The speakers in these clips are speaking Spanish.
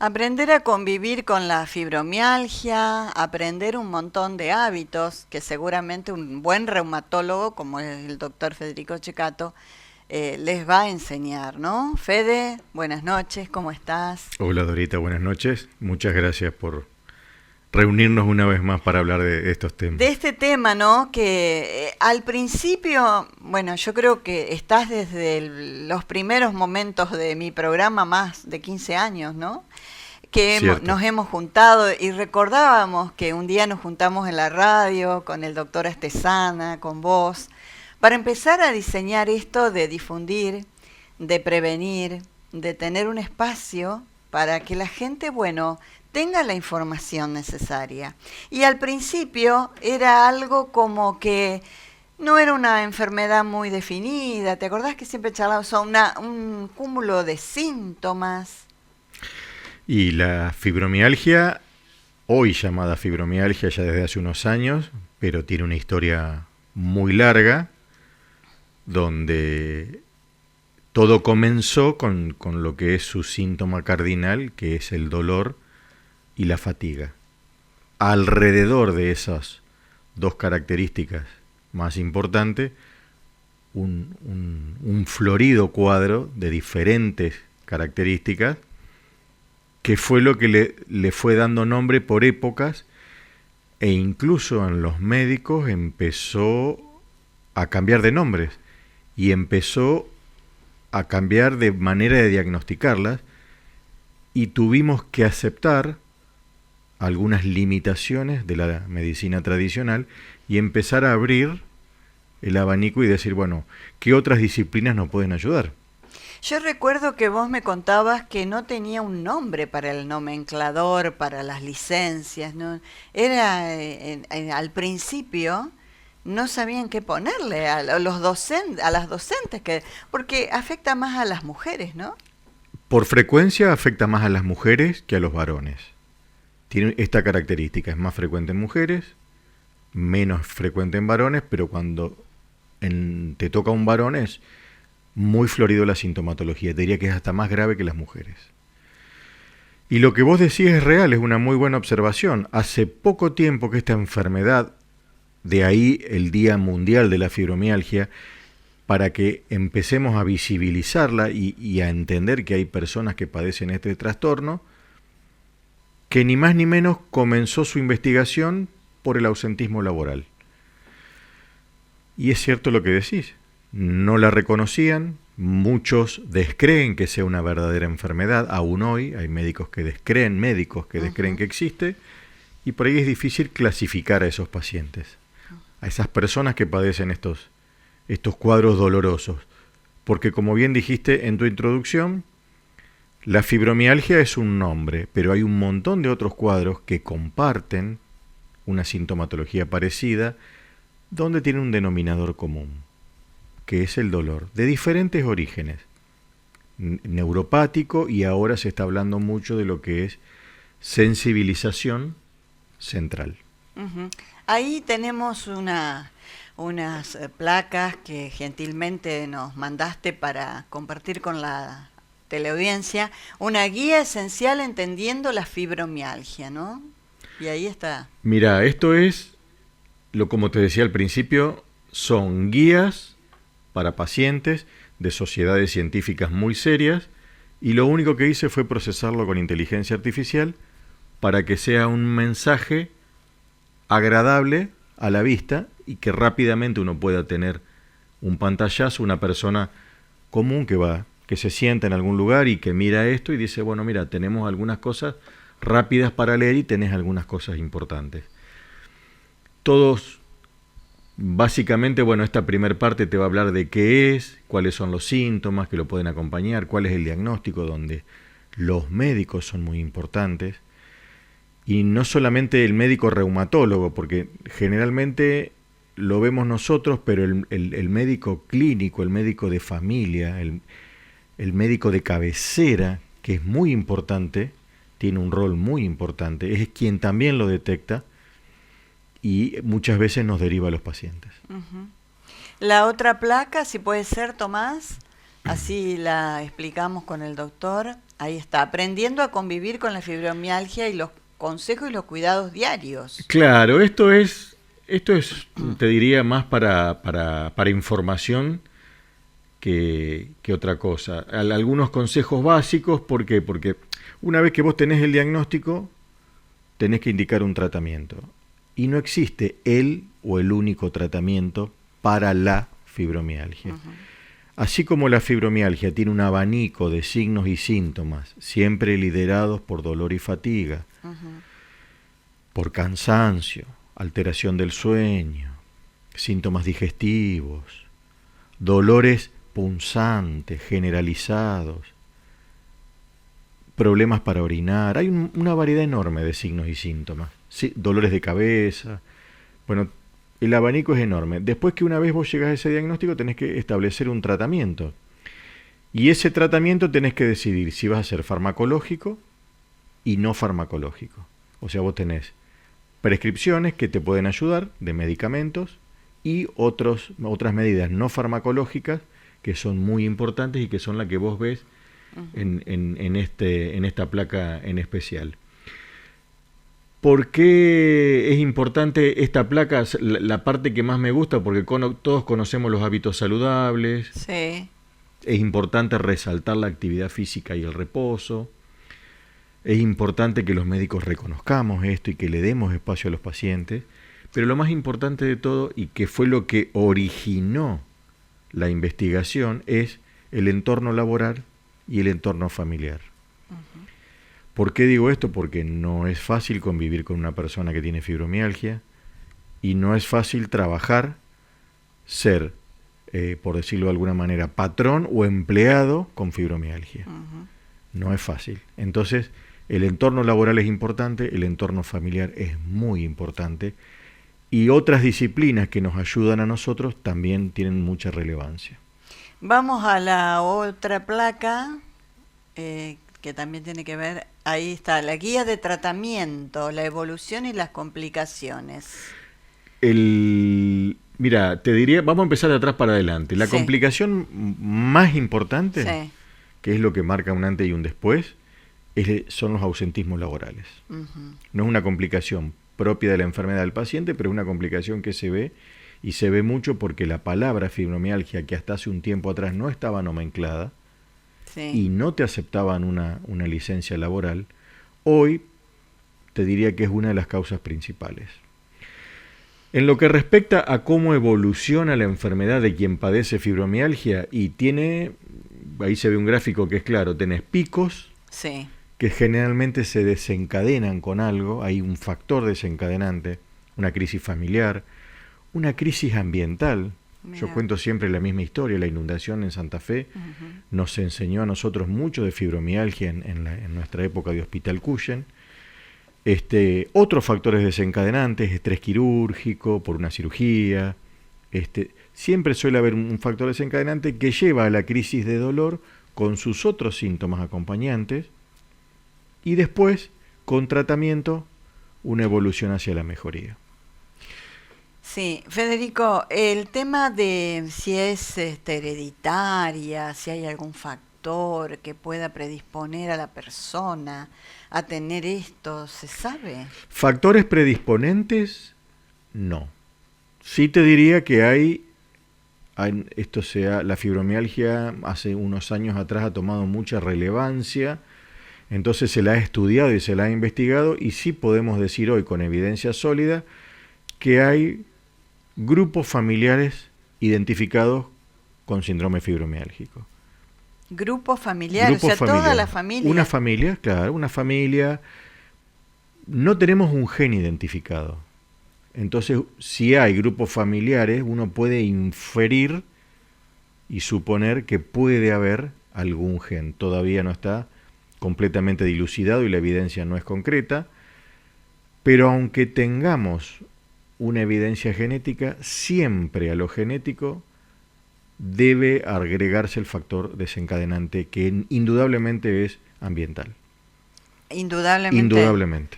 Aprender a convivir con la fibromialgia, aprender un montón de hábitos que seguramente un buen reumatólogo, como es el doctor Federico Cecato, les va a enseñar, ¿no? Fede, buenas noches, ¿cómo estás? Hola Dorita, buenas noches. Muchas gracias por reunirnos una vez más para hablar de estos De temas. este tema, ¿no? Que al principio, bueno, yo creo que estás desde los primeros momentos de mi programa, más de 15 años, ¿no? Que Cierto. nos hemos juntado y recordábamos que un día nos juntamos en la radio con el doctor Estesana, con vos, para empezar a diseñar esto de difundir, de prevenir, de tener un espacio para que la gente, bueno, tenga la información necesaria. Y al principio era algo como que no era una enfermedad muy definida. ¿Te acordás que siempre charlábamos sobre un cúmulo de síntomas? Y la fibromialgia, hoy llamada fibromialgia ya desde hace unos años, pero tiene una historia muy larga, donde todo comenzó con lo que es su síntoma cardinal, que es el dolor y la fatiga. Alrededor de esas dos características más importantes, un florido cuadro de diferentes características que fue lo que le fue dando nombre por épocas, e incluso en los médicos empezó a cambiar de nombres y empezó a cambiar de manera de diagnosticarlas, y tuvimos que aceptar algunas limitaciones de la medicina tradicional y empezar a abrir el abanico y decir, bueno, ¿qué otras disciplinas nos pueden ayudar? Yo recuerdo que vos me contabas que no tenía un nombre para el nomenclador, para las licencias, ¿no? Era al principio no sabían qué ponerle a los docentes, a las docentes, porque afecta más a las mujeres, ¿no? Por frecuencia afecta más a las mujeres que a los varones. Tiene esta característica, es más frecuente en mujeres, menos frecuente en varones, pero cuando te toca un varón es muy florido la sintomatología. Te diría que es hasta más grave que las mujeres. Y lo que vos decís es real, es una muy buena observación. Hace poco tiempo que esta enfermedad, de ahí el Día Mundial de la Fibromialgia, para que empecemos a visibilizarla y a entender que hay personas que padecen este trastorno, que ni más ni menos comenzó su investigación por el ausentismo laboral. Y es cierto lo que decís, no la reconocían, muchos descreen que sea una verdadera enfermedad, aún hoy hay médicos que descreen que existe, y por ahí es difícil clasificar a esos pacientes, a esas personas que padecen estos cuadros dolorosos. Porque como bien dijiste en tu introducción, la fibromialgia es un nombre, pero hay un montón de otros cuadros que comparten una sintomatología parecida, donde tiene un denominador común, que es el dolor, de diferentes orígenes, neuropático, y ahora se está hablando mucho de lo que es sensibilización central. Uh-huh. Ahí tenemos unas placas que gentilmente nos mandaste para compartir con la teleaudiencia, una guía esencial entendiendo la fibromialgia, ¿no? Y ahí está. Mira, esto es, como te decía al principio, son guías para pacientes de sociedades científicas muy serias, y lo único que hice fue procesarlo con inteligencia artificial para que sea un mensaje agradable a la vista y que rápidamente uno pueda tener un pantallazo, una persona común que se sienta en algún lugar y que mira esto y dice, bueno, mira, tenemos algunas cosas rápidas para leer y tenés algunas cosas importantes. Todos, básicamente, bueno, esta primer parte te va a hablar de qué es, cuáles son los síntomas que lo pueden acompañar, cuál es el diagnóstico, donde los médicos son muy importantes. Y no solamente el médico reumatólogo, porque generalmente lo vemos nosotros, pero el médico clínico, el médico de familia, el médico de cabecera, que es muy importante, tiene un rol muy importante, es quien también lo detecta y muchas veces nos deriva a los pacientes. Uh-huh. La otra placa, si puede ser, Tomás. así la explicamos con el doctor. Ahí está, aprendiendo a convivir con la fibromialgia y los consejos y los cuidados diarios. Claro, esto es, te diría, más para información que otra cosa. Algunos consejos básicos, ¿por qué? Porque una vez que vos tenés el diagnóstico, tenés que indicar un tratamiento. Y no existe el o el único tratamiento para la fibromialgia. Así como la fibromialgia tiene un abanico de signos y síntomas, siempre liderados por dolor y fatiga, por cansancio, alteración del sueño, síntomas digestivos, dolores punzantes, generalizados, problemas para orinar. Hay una variedad enorme de signos y síntomas. Sí, dolores de cabeza. Bueno, el abanico es enorme. Después que una vez vos llegás a ese diagnóstico, tenés que establecer un tratamiento. Y ese tratamiento tenés que decidir si vas a ser farmacológico y no farmacológico. O sea, vos tenés prescripciones que te pueden ayudar de medicamentos y otras medidas no farmacológicas que son muy importantes y que son las que vos ves en esta placa en especial. ¿Por qué es importante esta placa? La parte que más me gusta, porque todos conocemos los hábitos saludables. Sí. Es importante resaltar la actividad física y el reposo. Es importante que los médicos reconozcamos esto y que le demos espacio a los pacientes. Pero lo más importante de todo, y que fue lo que originó la investigación, es el entorno laboral y el entorno familiar. ¿Por qué digo esto? Porque no es fácil convivir con una persona que tiene fibromialgia y no es fácil trabajar, ser, por decirlo de alguna manera, patrón o empleado con fibromialgia. No es fácil. Entonces, el entorno laboral es importante, el entorno familiar es muy importante y otras disciplinas que nos ayudan a nosotros también tienen mucha relevancia. Vamos a la otra placa, que también tiene que ver, ahí está, la guía de tratamiento, la evolución y las complicaciones. Mira, te diría, vamos a empezar de atrás para adelante. La Sí. complicación más importante, Sí. que es lo que marca un antes y un después, son los ausentismos laborales. No es una complicación propia de la enfermedad del paciente, pero es una complicación que se ve, y se ve mucho porque la palabra fibromialgia, que hasta hace un tiempo atrás no estaba nomenclada, Sí. y no te aceptaban una licencia laboral, hoy te diría que es una de las causas principales. En lo que respecta a cómo evoluciona la enfermedad de quien padece fibromialgia, y ahí se ve un gráfico que es claro, tenés picos Sí. que generalmente se desencadenan con algo, hay un factor desencadenante, una crisis familiar, una crisis ambiental. Mira. Yo cuento siempre la misma historia, la inundación en Santa Fe nos enseñó a nosotros mucho de fibromialgia en nuestra época de Hospital Cushen. Otros factores desencadenantes, estrés quirúrgico por una cirugía. Siempre suele haber un factor desencadenante que lleva a la crisis de dolor con sus otros síntomas acompañantes y después, con tratamiento, una evolución hacia la mejoría. Sí, Federico, el tema de si es hereditaria, si hay algún factor que pueda predisponer a la persona a tener esto, ¿se sabe? ¿Factores predisponentes? No. Sí te diría que la fibromialgia hace unos años atrás ha tomado mucha relevancia, entonces se la ha estudiado y se la ha investigado, y sí podemos decir hoy con evidencia sólida que hay grupos familiares identificados con síndrome fibromiálgico. Grupos familiares, o sea, toda la familia. Una familia, claro, una familia. No tenemos un gen identificado. Entonces, si hay grupos familiares, uno puede inferir y suponer que puede haber algún gen. Todavía no está completamente dilucidado y la evidencia no es concreta, pero aunque tengamos una evidencia genética, siempre a lo genético debe agregarse el factor desencadenante, que indudablemente es ambiental. Indudablemente. Indudablemente.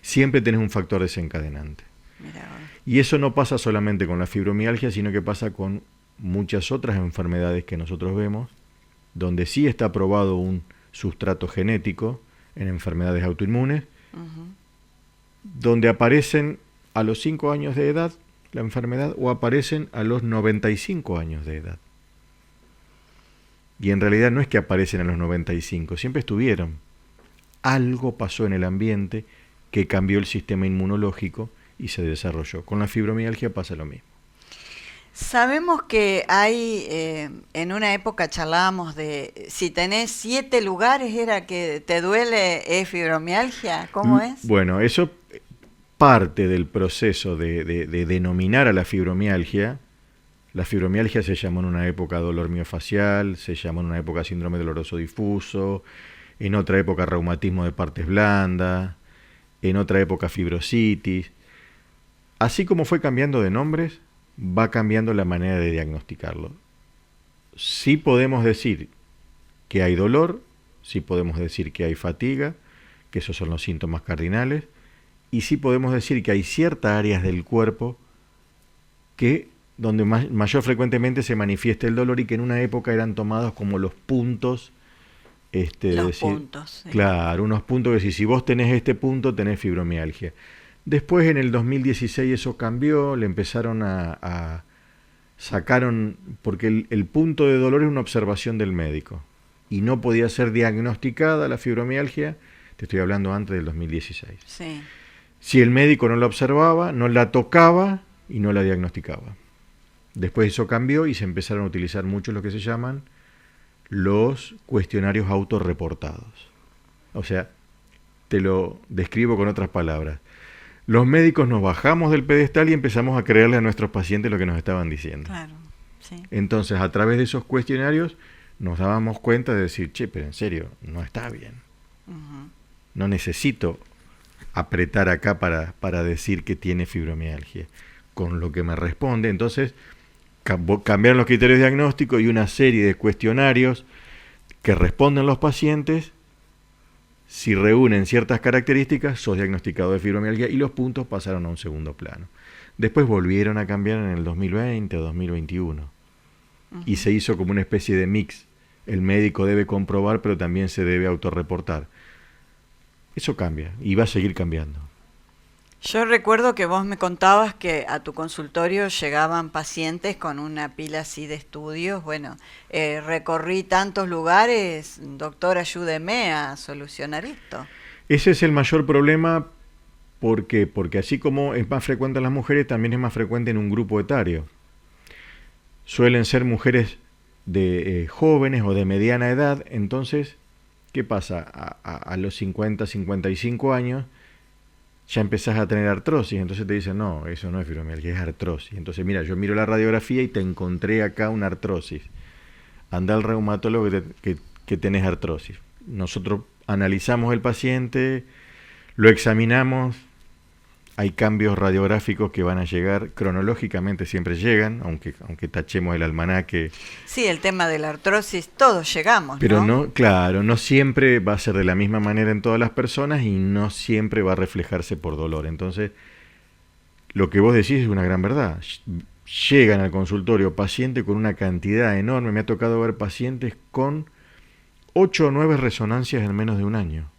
Siempre tenés un factor desencadenante. Mirá. Y eso no pasa solamente con la fibromialgia, sino que pasa con muchas otras enfermedades que nosotros vemos, donde sí está probado un sustrato genético en enfermedades autoinmunes, donde aparecen a los 5 años de edad la enfermedad o aparecen a los 95 años de edad. Y en realidad no es que aparecen a los 95, siempre estuvieron. Algo pasó en el ambiente que cambió el sistema inmunológico y se desarrolló. Con la fibromialgia pasa lo mismo. Sabemos que hay, en una época charlábamos de si tenés 7 lugares, ¿era que te duele fibromialgia? ¿Cómo es? Bueno, eso parte del proceso de denominar a la fibromialgia. La fibromialgia se llamó en una época dolor miofacial, se llamó en una época síndrome doloroso difuso, en otra época reumatismo de partes blandas, en otra época fibrositis. Así como fue cambiando de nombres, va cambiando la manera de diagnosticarlo. Sí podemos decir que hay dolor, sí podemos decir que hay fatiga, que esos son los síntomas cardinales, y sí podemos decir que hay ciertas áreas del cuerpo que donde mayor frecuentemente se manifiesta el dolor y que en una época eran tomados como los puntos. Los puntos. Sí. Claro, unos puntos que si vos tenés este punto tenés fibromialgia. Después en el 2016 eso cambió, le empezaron sacaron, porque el punto de dolor es una observación del médico y no podía ser diagnosticada la fibromialgia, te estoy hablando antes del 2016. Sí. Si el médico no la observaba, no la tocaba y no la diagnosticaba. Después eso cambió y se empezaron a utilizar mucho lo que se llaman los cuestionarios autorreportados. O sea, te lo describo con otras palabras. Los médicos nos bajamos del pedestal y empezamos a creerle a nuestros pacientes lo que nos estaban diciendo. Claro, sí. Entonces, a través de esos cuestionarios nos dábamos cuenta de decir, che, pero en serio, no está bien. No necesito apretar acá para decir que tiene fibromialgia. Con lo que me responde, entonces cambiaron los criterios diagnósticos y una serie de cuestionarios que responden los pacientes. Si reúnen ciertas características, sos diagnosticado de fibromialgia y los puntos pasaron a un segundo plano. Después volvieron a cambiar en el 2020 o 2021 y se hizo como una especie de mix. El médico debe comprobar, pero también se debe autorreportar. Eso cambia y va a seguir cambiando. Yo recuerdo que vos me contabas que a tu consultorio llegaban pacientes con una pila así de estudios. Bueno, recorrí tantos lugares, doctor, ayúdeme a solucionar esto. Ese es el mayor problema. ¿Por qué? Porque así como es más frecuente en las mujeres, también es más frecuente en un grupo etario. Suelen ser mujeres de jóvenes o de mediana edad. Entonces, ¿qué pasa? A los 50, 55 años ya empezás a tener artrosis, entonces te dicen, no, eso no es fibromialgia, es artrosis. Entonces, mira, yo miro la radiografía y te encontré acá una artrosis. Anda al reumatólogo que tenés artrosis. Nosotros analizamos el paciente, lo examinamos, hay cambios radiográficos que van a llegar, cronológicamente siempre llegan, aunque tachemos el almanaque. Sí, el tema de la artrosis, todos llegamos, pero ¿no? Claro, no siempre va a ser de la misma manera en todas las personas y no siempre va a reflejarse por dolor. Entonces, lo que vos decís es una gran verdad. Llegan al consultorio pacientes con una cantidad enorme. Me ha tocado ver pacientes con 8 o 9 resonancias en menos de un año.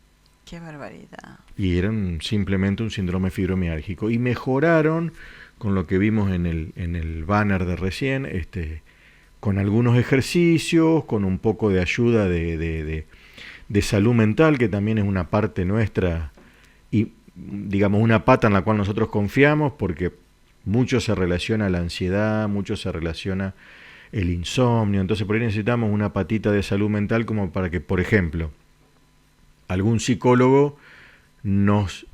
¡Qué barbaridad! Y eran simplemente un síndrome fibromiálgico. Y mejoraron con lo que vimos en el banner de recién, con algunos ejercicios, con un poco de ayuda de salud mental, que también es una parte nuestra y, digamos, una pata en la cual nosotros confiamos, porque mucho se relaciona a la ansiedad, mucho se relaciona el insomnio. Entonces, por ahí necesitamos una patita de salud mental como para que, por ejemplo, algún psicólogo nos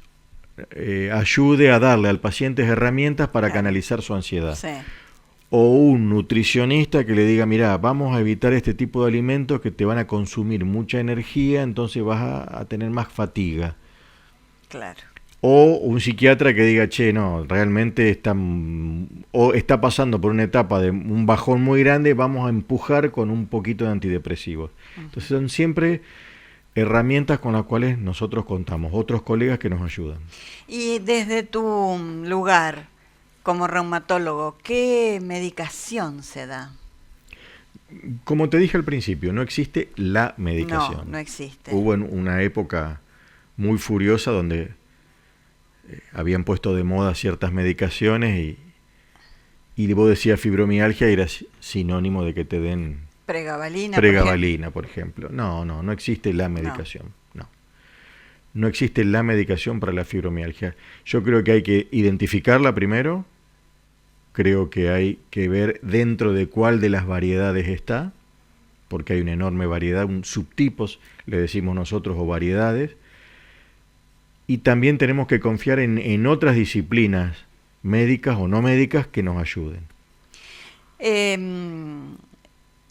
ayude a darle al paciente herramientas para canalizar su ansiedad. Sí. O un nutricionista que le diga, mira, vamos a evitar este tipo de alimentos que te van a consumir mucha energía, entonces vas a tener más fatiga. Claro. O un psiquiatra que diga, che, no, realmente está pasando por una etapa de un bajón muy grande, vamos a empujar con un poquito de antidepresivos. Entonces son siempre herramientas con las cuales nosotros contamos, otros colegas que nos ayudan. Y desde tu lugar como reumatólogo, ¿qué medicación se da? Como te dije al principio, no existe la medicación. No, no existe. Hubo una época muy furiosa donde habían puesto de moda ciertas medicaciones y vos decías fibromialgia y era sinónimo de que te den pregabalina, por ejemplo. No existe la medicación. No existe la medicación para la fibromialgia. Yo creo que hay que identificarla primero. Creo que hay que ver dentro de cuál de las variedades está, porque hay una enorme variedad, subtipos, le decimos nosotros, o variedades. Y también tenemos que confiar en otras disciplinas médicas o no médicas que nos ayuden.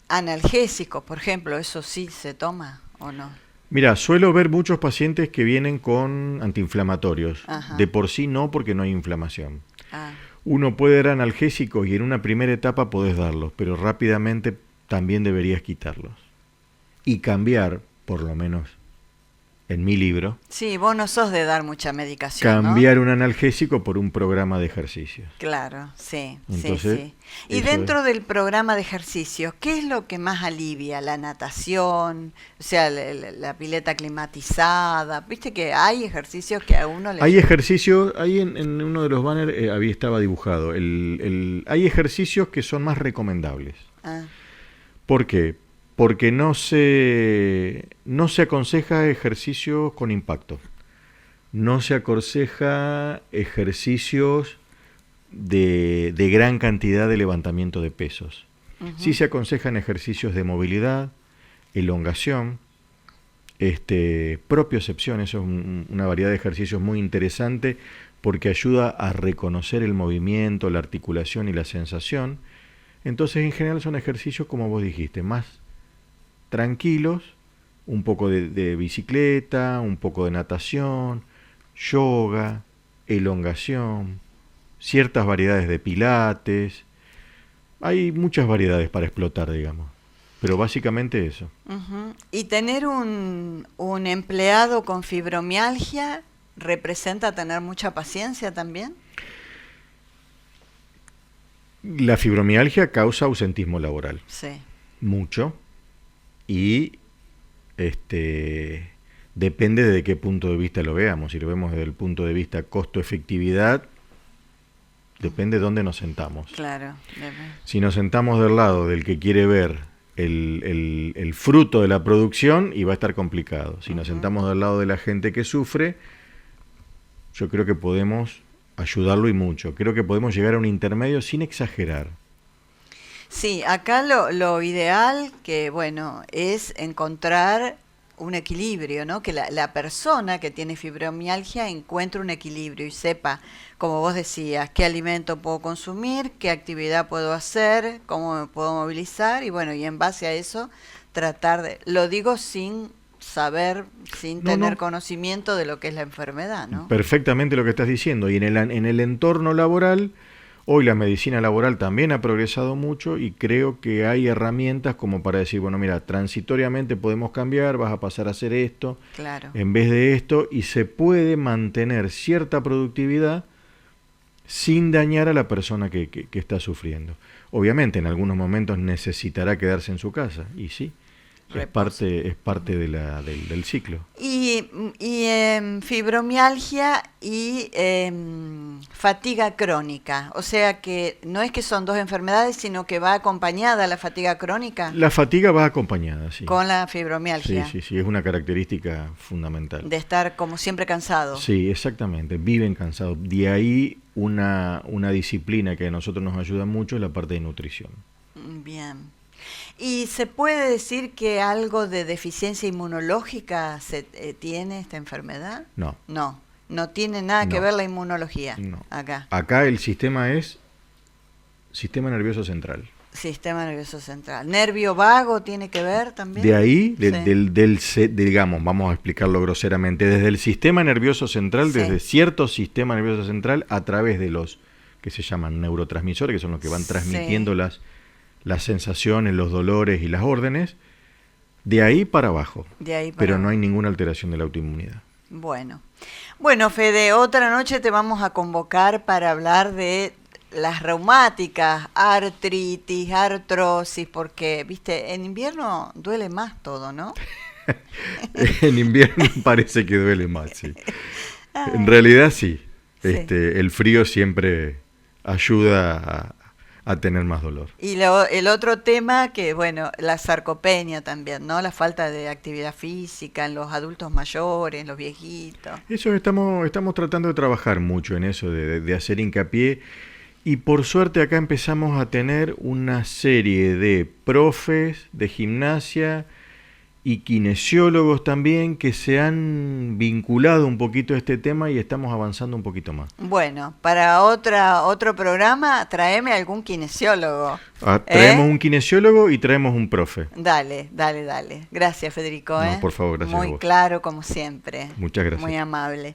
Analgésicos, por ejemplo, ¿eso sí se toma o no? Mira, suelo ver muchos pacientes que vienen con antiinflamatorios. Ajá. De por sí no, porque no hay inflamación. Ah. Uno puede dar analgésicos y en una primera etapa podés darlos, pero rápidamente también deberías quitarlos. Y cambiar, por lo menos en mi libro, sí, vos no sos de dar mucha medicación, cambiar, ¿no? un analgésico por un programa de ejercicios. Claro, sí. Entonces, sí. Y dentro del programa de ejercicios, ¿qué es lo que más alivia? ¿La natación? O sea, la pileta climatizada. ¿Viste que hay ejercicios que a uno le... Hay ejercicios, ahí en uno de los banners estaba dibujado, hay ejercicios que son más recomendables. Ah. ¿Por qué? Porque no se aconseja ejercicios con impacto. No se aconseja ejercicios de gran cantidad de levantamiento de pesos. Uh-huh. Sí se aconsejan ejercicios de movilidad, elongación, propiocepción. Eso es una variedad de ejercicios muy interesante porque ayuda a reconocer el movimiento, la articulación y la sensación. Entonces, en general son ejercicios, como vos dijiste, más tranquilos, un poco de bicicleta, un poco de natación, yoga, elongación, ciertas variedades de pilates. Hay muchas variedades para explotar, digamos, pero básicamente eso. Uh-huh. ¿Y tener un empleado con fibromialgia representa tener mucha paciencia también? La fibromialgia causa ausentismo laboral. Sí. Mucho. Y depende de qué punto de vista lo veamos. Si lo vemos desde el punto de vista costo-efectividad, depende de dónde nos sentamos. Claro. Si nos sentamos del lado del que quiere ver el fruto de la producción, y va a estar complicado. Si nos sentamos del lado de la gente que sufre, yo creo que podemos ayudarlo y mucho. Creo que podemos llegar a un intermedio sin exagerar. Sí, acá lo ideal que, bueno, es encontrar un equilibrio, ¿no? Que la persona que tiene fibromialgia encuentre un equilibrio y sepa, como vos decías, qué alimento puedo consumir, qué actividad puedo hacer, cómo me puedo movilizar y bueno, y en base a eso tratar de... Lo digo sin saber, sin tener conocimiento de lo que es la enfermedad, ¿no? Perfectamente lo que estás diciendo. Y en el entorno laboral... Hoy la medicina laboral también ha progresado mucho y creo que hay herramientas como para decir, bueno, mira, transitoriamente podemos cambiar, vas a pasar a hacer esto, claro, en vez de esto, y se puede mantener cierta productividad sin dañar a la persona que está sufriendo. Obviamente en algunos momentos necesitará quedarse en su casa, y sí, es parte del ciclo. Y fibromialgia y fatiga crónica, o sea que no es que son dos enfermedades, sino que va acompañada la fatiga crónica. La fatiga va acompañada, sí. Con la fibromialgia. Sí, es una característica fundamental. De estar como siempre cansado. Sí, exactamente, viven cansados. De ahí una disciplina que a nosotros nos ayuda mucho es la parte de nutrición. Bien. ¿Y se puede decir que algo de deficiencia inmunológica tiene esta enfermedad? No. No tiene nada que ver la inmunología. No. Acá el sistema es sistema nervioso central. Sistema nervioso central. ¿Nervio vago tiene que ver también? De ahí, digamos, vamos a explicarlo groseramente, desde el sistema nervioso central, desde cierto sistema nervioso central, a través de los que se llaman neurotransmisores, que son los que van transmitiendo las sensaciones, los dolores y las órdenes, de ahí para abajo. Pero no hay ninguna alteración de la autoinmunidad. Bueno, Fede, otra noche te vamos a convocar para hablar de las reumáticas, artritis, artrosis, porque, viste, en invierno duele más todo, ¿no? En invierno parece que duele más, sí. Ah, En realidad sí. sí. El frío siempre ayuda a tener más dolor. Y el otro tema que, bueno, la sarcopenia también, ¿no? La falta de actividad física en los adultos mayores, en los viejitos. Eso estamos tratando de trabajar mucho en eso, de hacer hincapié. Y por suerte acá empezamos a tener una serie de profes de gimnasia y kinesiólogos también que se han vinculado un poquito a este tema y estamos avanzando un poquito más. Bueno, para otro programa, tráeme algún kinesiólogo. Traemos un kinesiólogo y traemos un profe. Dale, dale, dale. Gracias, Federico. No, por favor, gracias a Muy vos. claro, como siempre. Muchas gracias. Muy amable.